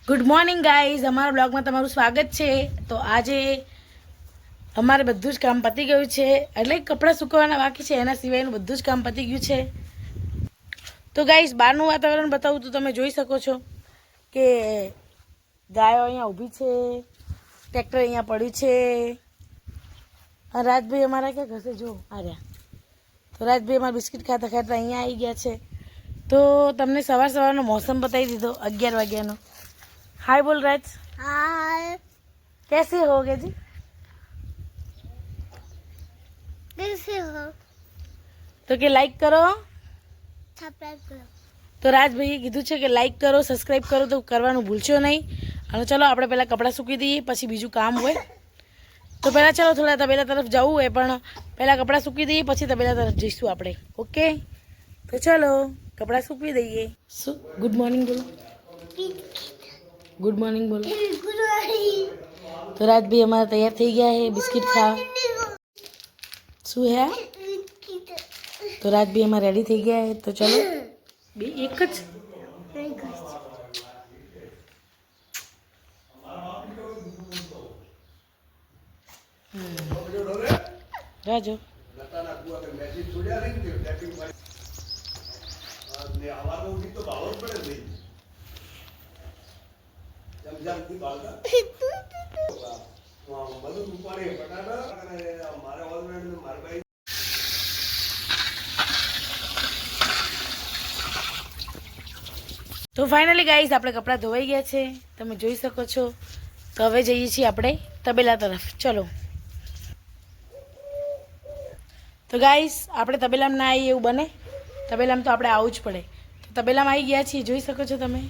Good morning guys, અમારા બ્લોગમાં તમારું સ્વાગત છે। તો આજે અમારે બધું જ કામ પતી ગયું છે, એટલે કપડાં સૂકવવાના બાકી છે, એના સિવાયનું બધું જ કામ પતી ગયું છે। તો ગાઈઝ બહારનું વાતાવરણ બતાવું તો તમે જોઈ શકો છો કે ગાયો અહીંયા ઊભી છે, ટ્રેક્ટર અહીંયા પડ્યું છે, અને રાજભાઈ અમારા ક્યાં ઘસે જો આ રહ્યા। તો રાજભાઈ અમારા બિસ્કિટ ખાતા ખાતા અહીંયા આવી ગયા છે। તો તમને સવાર સવારનો મોસમ બતાવી દીધો 11 વાગ્યાનો। हाय बोल राज। हाय, कैसे होगे जी? कैसे हो? तो के लाइक करो। सब्सक्राइब करो। तो राज भाई कीधुं छे के लाइक करो, सब्सक्राइब करो तो करवानुं भूलशो नहीं। અને ચલો આપણે પહેલાં કપડાં સૂકવી દઈએ, પછી બીજું કામ હોય। તો પહેલાં ચલો થોડા તબેલા તરફ જવું હોય, પણ પહેલાં કપડાં સૂકવી દઈએ, પછી તબેલા તરફ જઈશું આપણે। ઓકે, તો ચલો કપડાં સૂકવી દઈએ। ગુડ મોર્નિંગ બોલો। गुड मॉर्निंग बोलो। तो रात भी हमारा तैयार थी गया है बिस्किट खा शू है। तो रात भी हमारा रेडी थी गया है। तो चलो भी एक राजो तो फाइनली गाइस આપણે કપડાં ધોવાઈ ગયા છે, તમે જોઈ શકો છો। તો હવે જઈએ છીએ આપણે તબેલા તરફ। ચલો તો ગાइस આપણે તબેલામાં ના આવી એવું બને, તબેલામાં તો આપણે આવવું જ પડે। તો તબેલામાં આવી ગયા છીએ, જોઈ શકો છો તમે।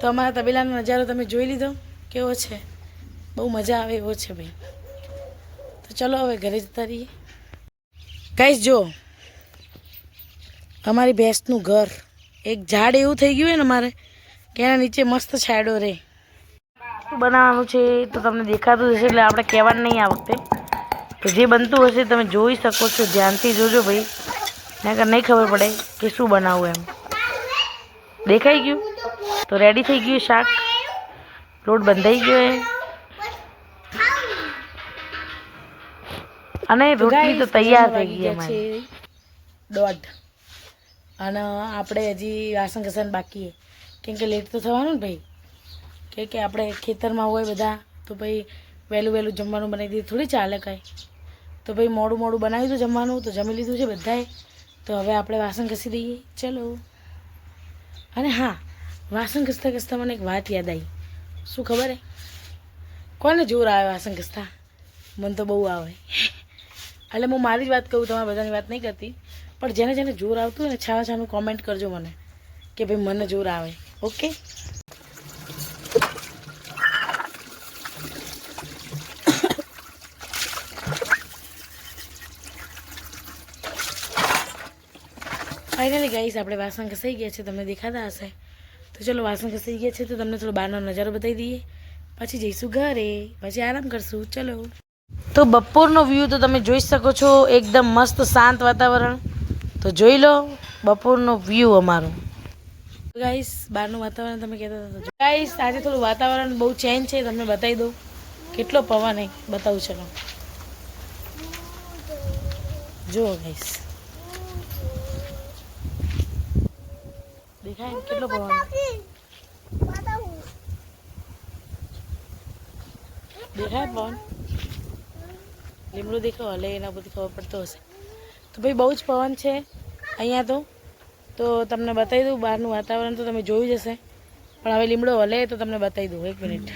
તો અમારા તબેલાનો નજારો તમે જોઈ લીધો કેવો છે, બહુ મજા આવે એવો છે ભાઈ। તો ચલો હવે ઘરે જતા રહીએ। ગાઈસ જો અમારી ભેંસનું ઘર એક ઝાડ એવું થઈ ગયું હોય ને મારે કે એના નીચે મસ્ત છાંયડો રહે। શું બનાવવાનું છે તો તમને દેખાતું હશે, એટલે આપણે કહેવાનું નહીં આ વખતે। તો જે બનતું હશે તમે જોઈ શકો છો, ધ્યાનથી જોજો ભાઈ, નહીંતર નહીં ખબર પડે કે શું બનાવવું એમ। દેખાઈ ગયું? तो रेडी थी गयु शाक, लोट बंधाई गयो है, अने रोटली तो तैयार थई गई है। 1:30 અને આપણે હજી વાસણ ઘસવાનું બાકી છે, કેમ કે લેટ તો થવાનું ને ભાઈ, કે આપણે ખેતરમાં હોય બધા, તો ભાઈ વહેલું વહેલું જમવાનું બનાવી દઈએ, થોડી ચાલે કાંઈ। તો ભાઈ મોડું મોડું બનાવી દઉં જમવાનું, તો જમી લીધું છે બધાએ। તો હવે આપણે વાસણ ઘસી દઈએ, ચલો। અને હા, વાસણ ઘસતા ઘસતા મને એક વાત યાદ આવી। શું ખબર હે? કોને જોર આવે વાસણ ઘસતા? મને તો બહુ આવે। એટલે હું મારી જ વાત કહું, તમારા બધાની વાત નહીં કરતી, પણ જેને જેને જોર આવતું હોય ને, છાવા છાનું કોમેન્ટ કરજો મને કે ભાઈ મને જોર આવે। ઓકે, ફાઇનલી ગાઈસ આપણે વાસણ ઘસાઈ ગયા છે, તમને દેખાતા હશે। તો ચલો વાસણ ઘસાઈ ગયા છે, તો તમને થોડો બહારનો નજારો બતાવી દઈએ, પછી જઈશું ઘરે, પછી આરામ કરશું। ચલો તો બપોરનો વ્યૂ તો તમે જોઈ શકો છો, એકદમ મસ્ત શાંત વાતાવરણ। તો જોઈ લો બપોરનો વ્યૂ અમારો। ગાઈસ બહારનું વાતાવરણ તમે કહેતા હતા ગાઈસ, આજે થોડું વાતાવરણ બહુ ચેન્જ છે, તમને બતાવી દઉં કેટલો પવન છે, બતાવું ચલો। જો ગાઈસ દેખાય કેટલો પવન, દેખાય પવન, લીમડું દેખો હલે, એના બધી ખબર પડતો હશે। તો ભાઈ બહુ જ પવન છે અહીંયા। તો તમને બતાવી દઉં બહારનું વાતાવરણ તો તમે જોયું જ હશે, પણ હવે લીમડો હલે તો તમને બતાવી દઉં, 1 મિનિટ।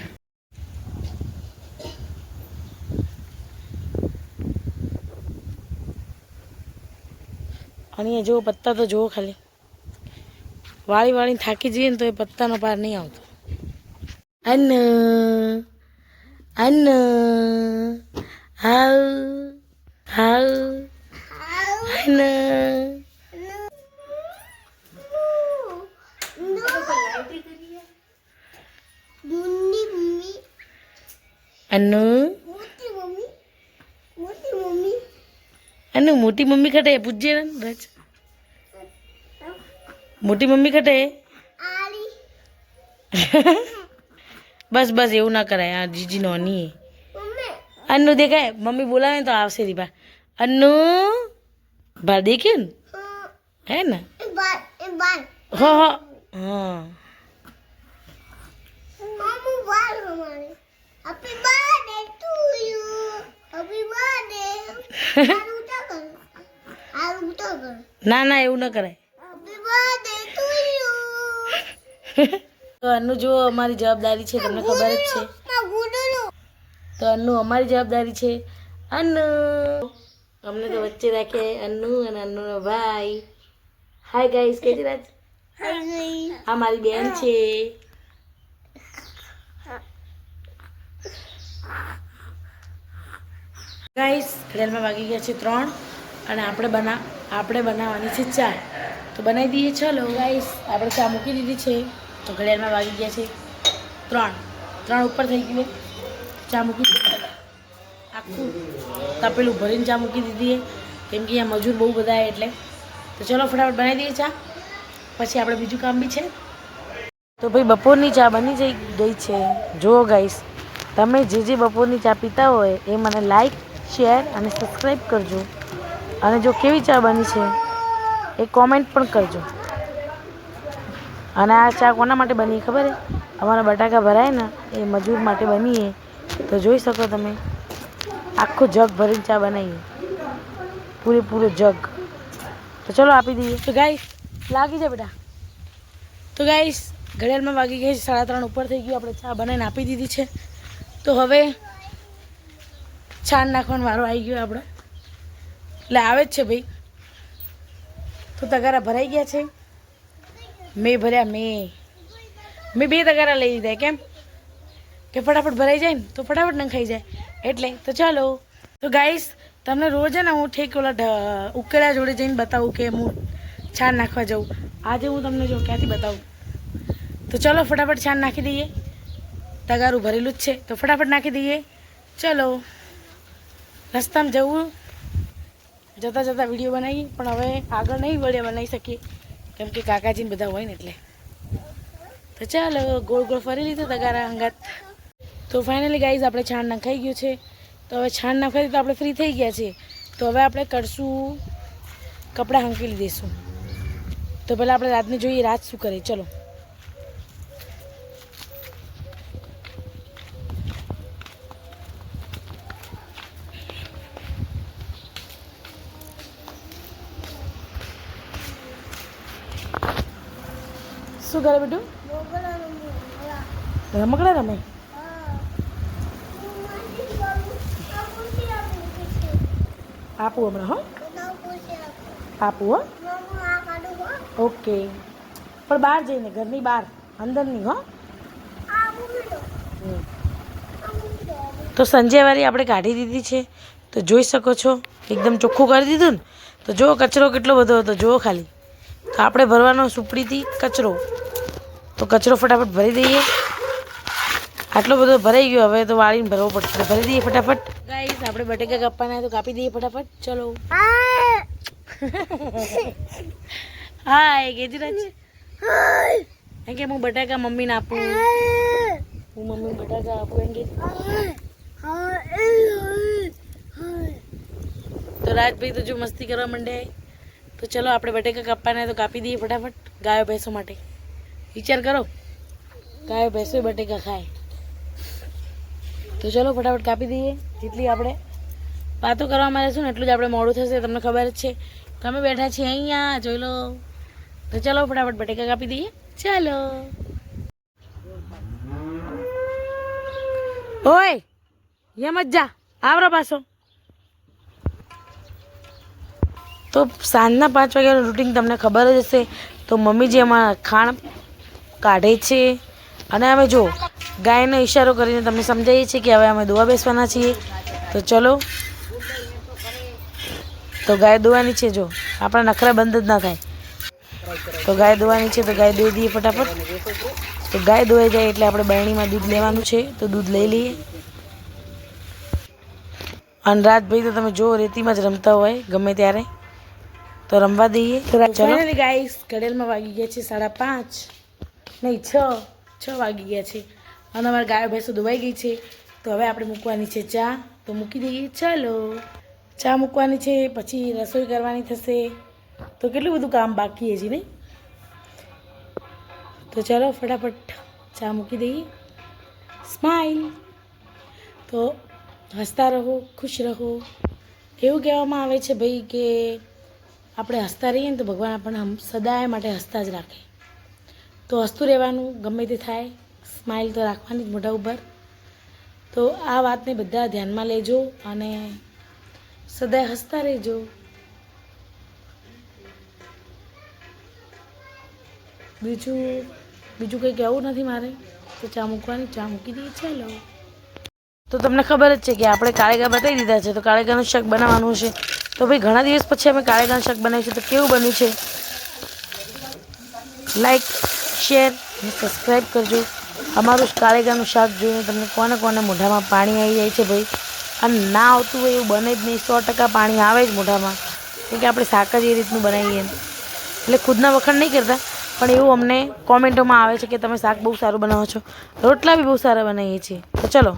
અને જો પત્તા તો જુઓ ખાલી, વાળી વાળીને થાકી જઈએ ને તો એ પત્તાનો પાર નહીં આવતો। અન્ન અન્ન હાવ હાવ અન્ન અન્નુ अनु मोटी मम्मी खटे पूछे रज मोटी मम्मी खटे બસ બસ એવું ના કરાય. આ જીજી નોની મમ્મી અન્નુ દેખાય મમ્મી બોલાવે ને તો આવશે રીબા. અન્નુ બહાર દેખ્યું ને હે ને એ બાર હો હો હા મમ્મી બાર હમારે happy birthday to you happy birthday આરું તો કર ના ના એવું ના કરાય. હેપી બર્થડે ટુ યુ તો અન્નુ જો અમારી જવાબદારી છે તમને ખબર જ છે. ના ગુડું તો અન્નુ અમારી જવાબદારી છે. અન્નુ અમને તો વચ્ચે રાખે અન્નુ અને અન્નુનો ભાઈ. હાય ગાઈસ કેજી રાજ આ મારી બેન છે. ગાઈસ ઘડિયાળમાં વાગી ગયા છે 3 અને આપણે બનાવવાની છે ચા. તો બનાવી દઈએ. ચલો ગાઈસ આપણે ચા મૂકી દીધી છે. તો ઘડિયાળમાં વાગી ગયા છે 3 ઉપર થઈ ગયું. ચા મૂકી દીધી આખું તપેલું ભરીને ચા મૂકી દીધી કેમ કે અહીંયા મજૂર બહુ બધા એટલે. તો ચલો ફટાફટ બનાવી દઈએ ચા પછી આપણે બીજું કામ બી છે. તો ભાઈ બપોરની ચા બની ગઈ છે. જુઓ ગાઈસ તમે જે બપોરની ચા પીતા હોય એ મને લાઈક શેર અને સબસ્ક્રાઈબ કરજો અને જો કેવી ચા બની છે એ કોમેન્ટ પણ કરજો. અને આ ચા કોના માટે બની ખબર છે? અમારા બટાકા ભરાય ને એ મજૂર માટે બનીએ. તો જોઈ શકો તમે આખો જગ ભરીને ચા બનાવીએ પૂરેપૂરો જગ. તો ચલો આપી દઈએ. તો ગાઈસ લાગી જાય બેટા. તો ગાઈસ ઘડિયાળમાં વાગી ગઈ છે 3:30 ઉપર થઈ ગયું. આપણે ચા બનાવીને આપી દીધી છે. તો હવે છાણ નાખવાનો વારો આવી ગયો આપણો. એટલે આવે જ છે ભાઈ. તો તગારા ભરાઈ ગયા છે. મેં ભર્યા મેં 2 તગારા લઈ લીધા. કેમ કે ફટાફટ ભરાઈ જાય ને તો ફટાફટ નંખાઈ જાય એટલે. તો ચાલો. તો ગાઈસ તમને રોજ ને હું ઠેક ઓલા ઉકેલા જોડે જઈને બતાવું કે હું છાણ નાખવા જાઉં. આજે હું તમને જો ક્યાંથી બતાવું. તો ચલો ફટાફટ છાણ નાખી દઈએ. તગારું ભરેલું જ છે તો ફટાફટ નાખી દઈએ. ચલો રસ્તામાં જવું જતાં જતાં વિડીયો બનાવીએ પણ હવે આગળ નહીં વિડીયો બનાવી શકીએ કેમ કે કાકાજીને બધા હોય ને એટલે. તો ચાલો ગોળ ગોળ ફરી લીધો તગારા અંગાત. તો ફાઇનલી ગાઈઝ આપણે છાણ નખાઈ ગયું છે. તો હવે છાણ નખાઈ તો આપણે ફ્રી થઈ ગયા છીએ. તો હવે આપણે કરશું કપડાં હંકેલી દઈશું. તો પહેલાં આપણે રાતને જોઈએ રાત શું કરે. ચલો શું કરે બેટું? રમકડા રમે. આપું હમણાં હો આપું હો. ઓકે પણ બહાર જઈને ઘરની બહાર અંદર નહીં હો. તો સંજયવાળી આપણે કાઢી દીધી છે. તો જોઈ શકો છો એકદમ ચોખ્ખું કરી દીધું ને. તો જો કચરો કેટલો બધો હતો જુઓ ખાલી. તો આપણે ભરવાનો સુપડીથી કચરો. તો કચરો ફટાફટ ભરી દઈએ. આટલો બધો ભરાઈ ગયો હવે તો વાળીને ભરવો પડશે. ભરી દઈએ ફટાફટ. ગાઈસ આપણે બટેકા કાપવાના તો કાપી દઈએ ફટાફટ. ચલો હાય ગેજરાજ એમ કે હું બટાકા મમ્મીને આપું. હું મમ્મી બટાકા આપું એમ કે. તો રાજભાઈ તો જો મસ્તી કરવા માંડે. તો ચલો આપણે બટેકા કાપવાના તો કાપી દઈએ ફટાફટ. ગાયો ભેંસો માટે વિચાર કરો. ગાયો ભેંસો બટેકા ખાય. તો ચલો ફટાફટ કાપી દઈએ. જેટલી આપણે વાતો કરવા માંડે છે ને એટલું જ આપણે મોડું થશે. તમને ખબર જ છે તમે બેઠા છીએ અહીંયા જોઈ લો. તો ચલો ફટાફટ બટેકા કાપી દઈએ. ચાલો ઓય એમ જ જા આવરો પાછો. તો સાંજના 5 વાગ્યાનું રૂટિન તમને ખબર જ હશે. તો મમ્મીજી એમાં ખાણ કાઢે છે અને અમે જો ગાયનો ઈશારો કરીને તમને સમજાવીએ છીએ કે હવે અમે દોવા બેસવાના છીએ. તો ચલો તો ગાય દોવાની છે. જો આપણા નખરા બંધ જ ના થાય. તો ગાય દોવાની છે તો ગાય દોઈ દઈએ ફટાફટ. તો ગાય દોવાઈ જાય એટલે આપણે બરણીમાં દૂધ લેવાનું છે. તો દૂધ લઈ લઈએ. અને રાજભાઈ તો તમે જો રેતીમાં જ રમતા હોય ગમે ત્યારે. તો રમવા દઈએ. ચલો ગાઈસ ઘડિયાળમાં વાગી ગયા છે 5:30 નહીં 6 6 વાગી ગયા છે અને અમારી ગાયો ભેંસો દોવાઈ ગઈ છે. તો હવે આપણે મૂકવાની છે ચા. તો મૂકી દઈએ. ચાલો ચા મૂકવાની છે, પછી રસોઈ કરવાની થશે. તો કેટલું બધું કામ બાકી છે નહીં? તો ચાલો ફટાફટ ચા મૂકી દઈએ. સ્માઈલ. તો હસતા રહો, ખુશ રહો. એવું કહેવામાં આવે છે ભાઈ કે આપણે હસતા રહીએ ને તો ભગવાન આપણને સદાય માટે હસતા જ રાખે. તો હસતું રહેવાનું, ગમે તે થાય. સ્માઈલ તો રાખવાની જ મોઢા ઉપર. તો આ વાતને બધા ધ્યાનમાં લેજો અને સદાય હસતા રહેજો. બીજું કંઈ કહેવું નથી મારે. તો ચા મૂકવાની, ચા મૂકી દઈએ. ચાલો. તો તમને ખબર જ છે કે આપણે કાળેગા બતાવી દીધા છે. તો કાળેગાનું શાક બનાવવાનું છે. તો ભાઈ ઘણા દિવસ પછી અમે કાળેગાનું શાક બનાવ્યું છે. તો કેવું બન્યું છે લાઈક, શેર અને સબસ્ક્રાઈબ કરજો. અમારું કાળેગાનું શાક જોઈને તમને કોને કોને મોઢામાં પાણી આવી જાય છે ભાઈ? અને ના આવતું હોય એવું બને જ નહીં. 100% પાણી આવે જ મોઢામાં, કેમ કે આપણે શાક જ એ રીતનું બનાવીએ. એટલે ખુદના વખાણ નહીં કરતા, પણ એવું અમને કોમેન્ટોમાં આવે છે કે તમે શાક બહુ સારું બનાવો છો, રોટલા બી બહુ સારા બનાવીએ છીએ. તો ચલો.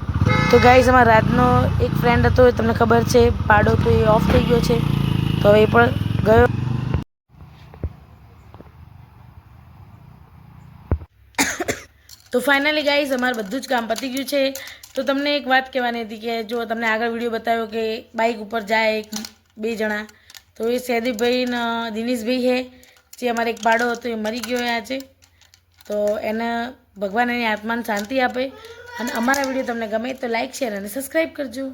તો ગાઈઝ, અમારા રાતનો એક ફ્રેન્ડ હતો, એ તમને ખબર છે પાડો, તો એ ઓફ થઈ ગયો છે. તો હવે એ પણ ગયો. તો ફાઇનલી ગાઈઝ, અમારું બધું જ કામ પતી ગયું છે. તો તમને એક વાત કહેવાની હતી કે જો તમને આગળ વિડીયો બતાવ્યો કે બાઇક ઉપર જાય 2 જણા, તો એ સૈદીપભાઈ ને દિનેશભાઈ છે. જે અમારે એક પાડો હતો એ મરી ગયો આજે. તો એને ભગવાન એની આત્માને શાંતિ આપે. અને અમારા વિડીયો તમને ગમે તો લાઈક, શેર અને સબસ્ક્રાઈબ કરજો.